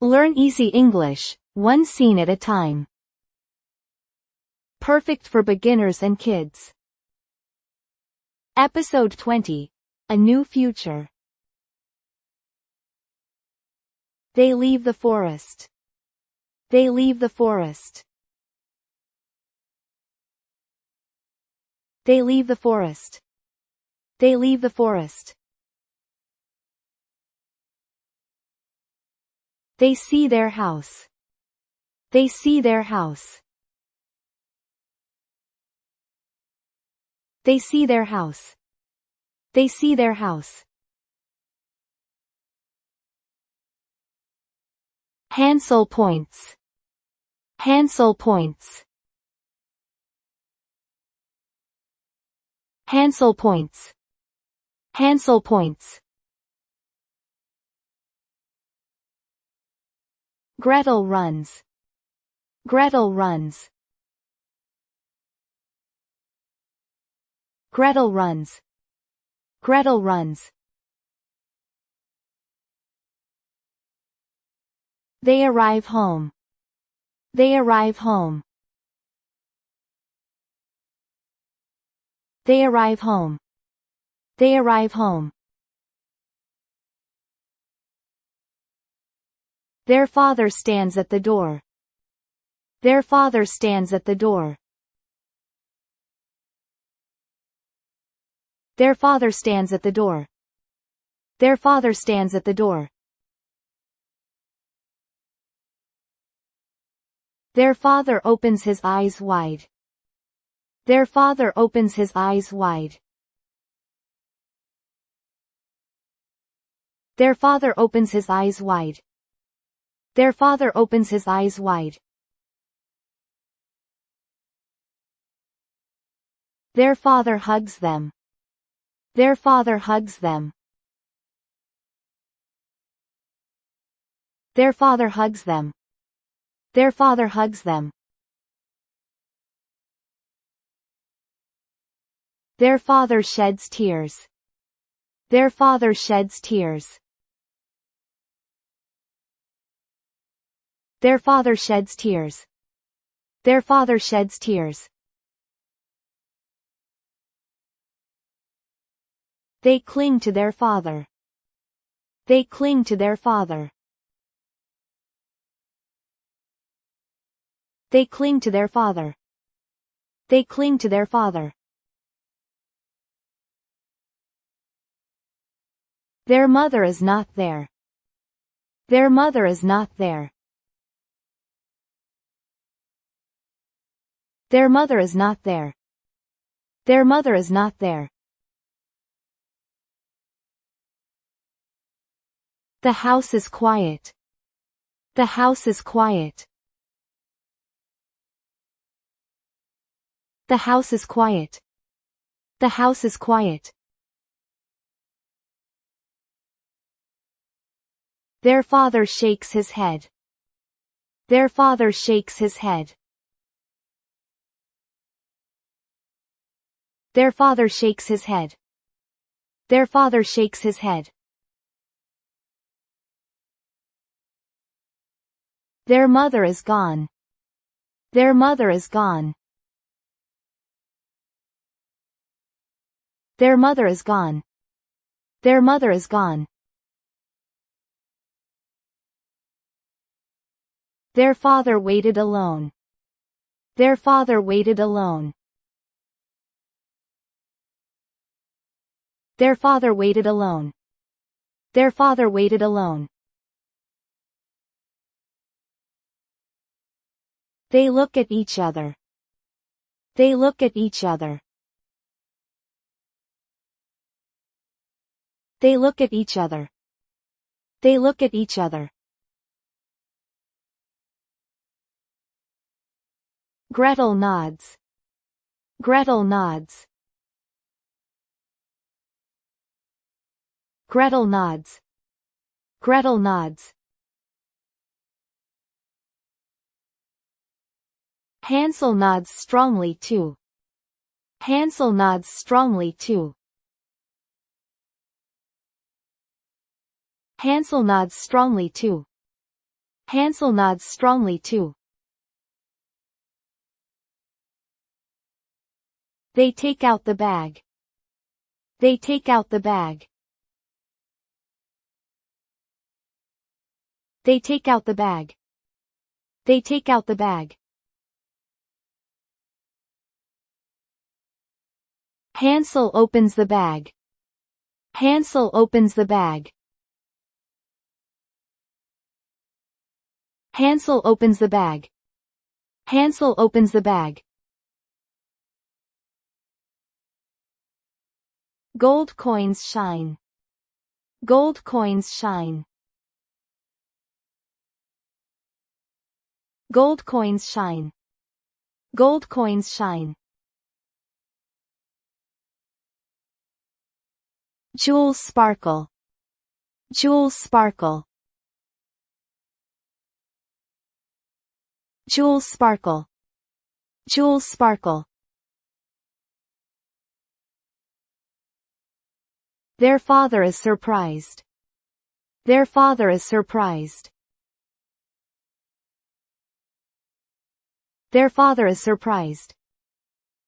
Learn easy English, one scene at a time. Perfect for beginners and kids. Episode 20. A New Future. They leave the forest. They leave the forest. They leave the forest. They leave the forest. They see their house. They see their house. They see their house. They see their house. Hansel points. Hansel points. Hansel points. Hansel points. Gretel runs. Gretel runs. Gretel runs. Gretel runs. They arrive home. They arrive home. They arrive home. They arrive home. Their father stands at the door. Their father stands at the door. Their father stands at the door. Their father stands at the door. Their father opens his eyes wide. Their father opens his eyes wide. Their father opens his eyes wide. Their father opens his eyes wide. Their father hugs them. Their father hugs them. Their father hugs them. Their father hugs them. Their father sheds tears. Their father sheds tears. Their father sheds tears. Their father sheds tears. They cling to their father. They cling to their father. They cling to their father. They cling to their father. Their mother is not there. Their mother is not there. Their mother is not there. Their mother is not there. The house is quiet. The house is quiet. The house is quiet. The house is quiet. Their father shakes his head. Their father shakes his head. Their father shakes his head. Their father shakes his head. Their mother is gone. Their mother is gone. Their mother is gone. Their mother is gone. Their father waited alone. Their father waited alone. Their father waited alone. Their father waited alone. They look at each other. They look at each other. They look at each other. They look at each other. Gretel nods. Gretel nods. Gretel nods. Gretel nods. Hansel nods strongly too. Hansel nods strongly too. Hansel nods strongly too. Hansel nods strongly too. They take out the bag. They take out the bag. They take out the bag. They take out the bag. Hansel opens the bag. Hansel opens the bag. Hansel opens the bag. Hansel opens the bag. Gold coins shine. Gold coins shine. Gold coins shine. Gold coins shine. Jewels sparkle. Jewels sparkle. Jewels sparkle. Jewels sparkle. Their father is surprised. Their father is surprised. Their father is surprised.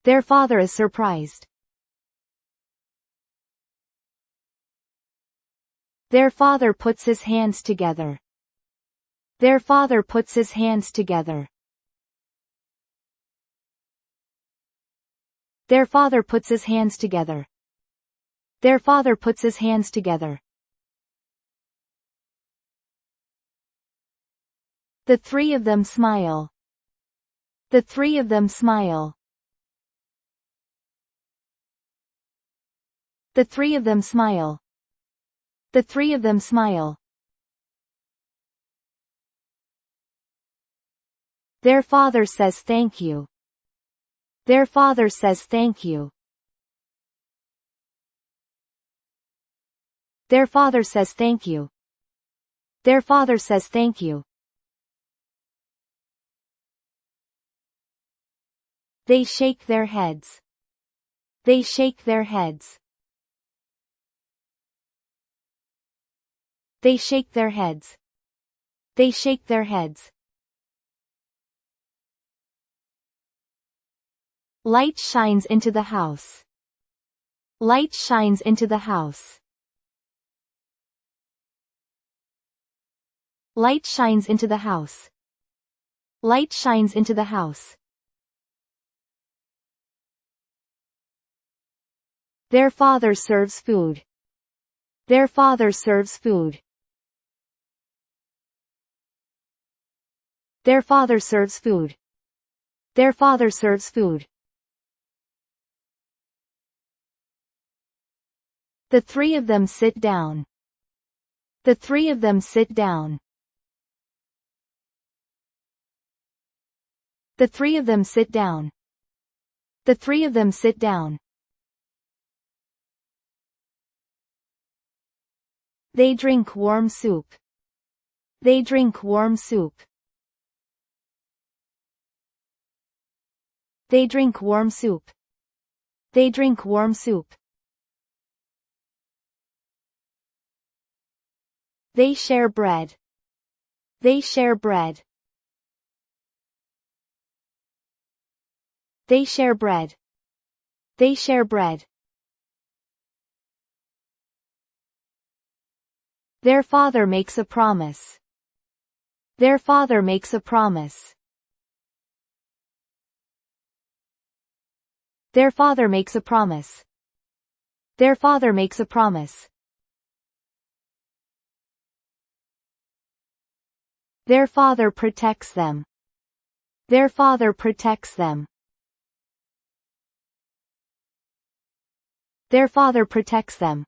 Their father is surprised. Their father puts his hands together. Their father puts his hands together. Their father puts his hands together. Their father puts his hands together. The three of them smile. The three of them smile. The three of them smile. The three of them smile. Their father says thank you. Their father says thank you. Their father says thank you. Their father says thank you. They shake their heads. They shake their heads. They shake their heads. They shake their heads. Light shines into the house. Light shines into the house. Light shines into the house. Light shines into the house. Their father serves food. Their father serves food. Their father serves food. Their father serves food. The three of them sit down. The three of them sit down. The three of them sit down. The three of them sit down. They drink warm soup. They drink warm soup. They drink warm soup. They drink warm soup. They share bread. They share bread. They share bread. They share bread. Their father makes a promise. Their father makes a promise. Their father makes a promise. Their father makes a promise. Their father protects them. Their father protects them. Their father protects them.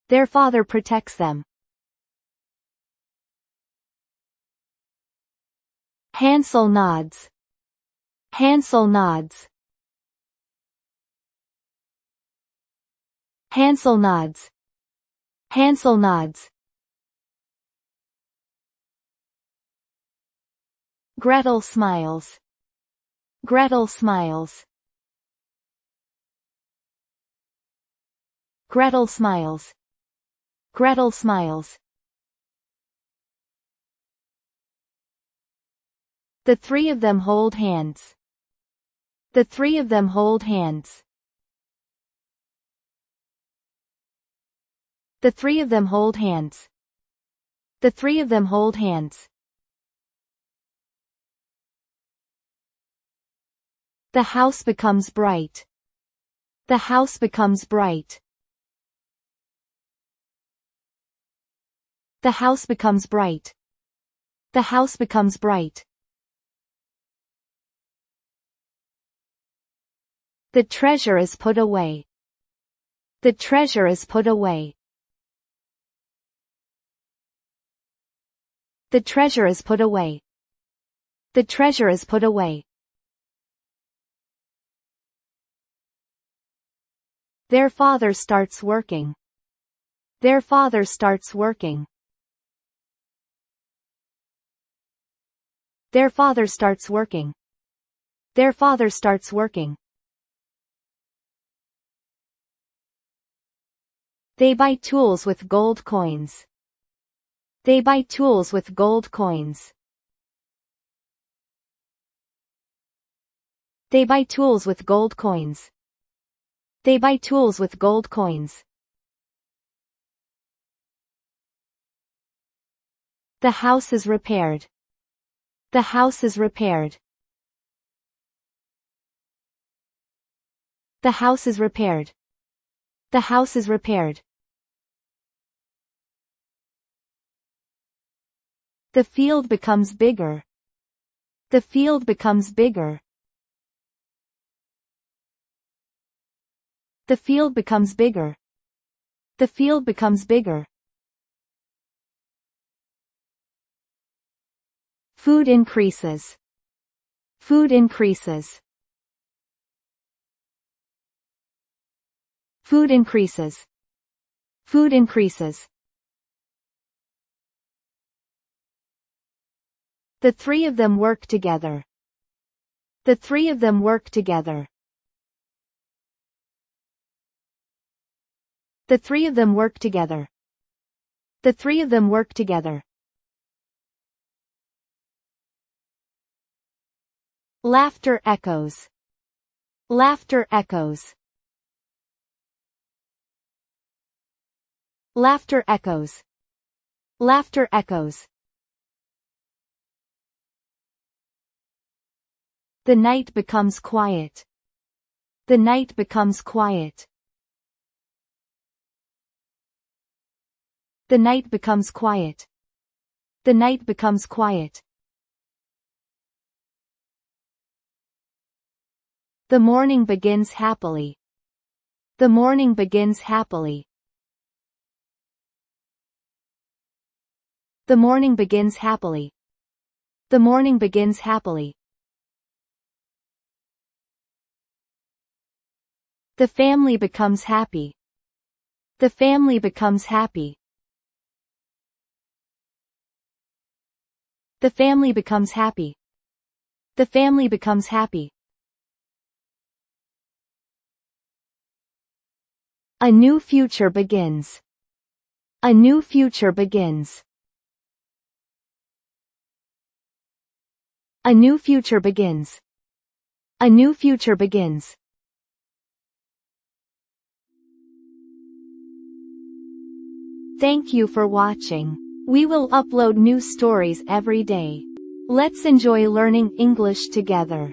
Their father protects them. Hansel nods. Hansel nods. Hansel nods. Hansel nods. Gretel smiles. Gretel smiles. Gretel smiles. Gretel smiles. The three of them hold hands. The three of them hold hands. The three of them hold hands. The three of them hold hands. The house becomes bright. The house becomes bright. The house becomes bright. The house becomes bright. The treasure is put away. The treasure is put away. The treasure is put away. The treasure is put away. Their father starts working. Their father starts working. Their father starts working. Their father starts working. They buy tools with gold coins. They buy tools with gold coins. They buy tools with gold coins. They buy tools with gold coins. The house is repaired. The house is repaired. The house is repaired. The house is repaired. The field becomes bigger. The field becomes bigger. The field becomes bigger. The field becomes bigger. Food increases. Food increases. Food increases. Food increases. The three of them work together. The three of them work together. The three of them work together. The three of them work together. Laughter echoes. Laughter echoes. Laughter echoes. Laughter echoes. The night becomes quiet. The night becomes quiet. The night becomes quiet. The night becomes quiet. The morning begins happily. The morning begins happily. The morning begins happily. The morning begins happily. The family becomes happy. The family becomes happy. The family becomes happy. The family becomes happy. A new future begins. A new future begins. A new future begins. A new future begins. Thank you for watching. We will upload new stories every day. Let's enjoy learning English together.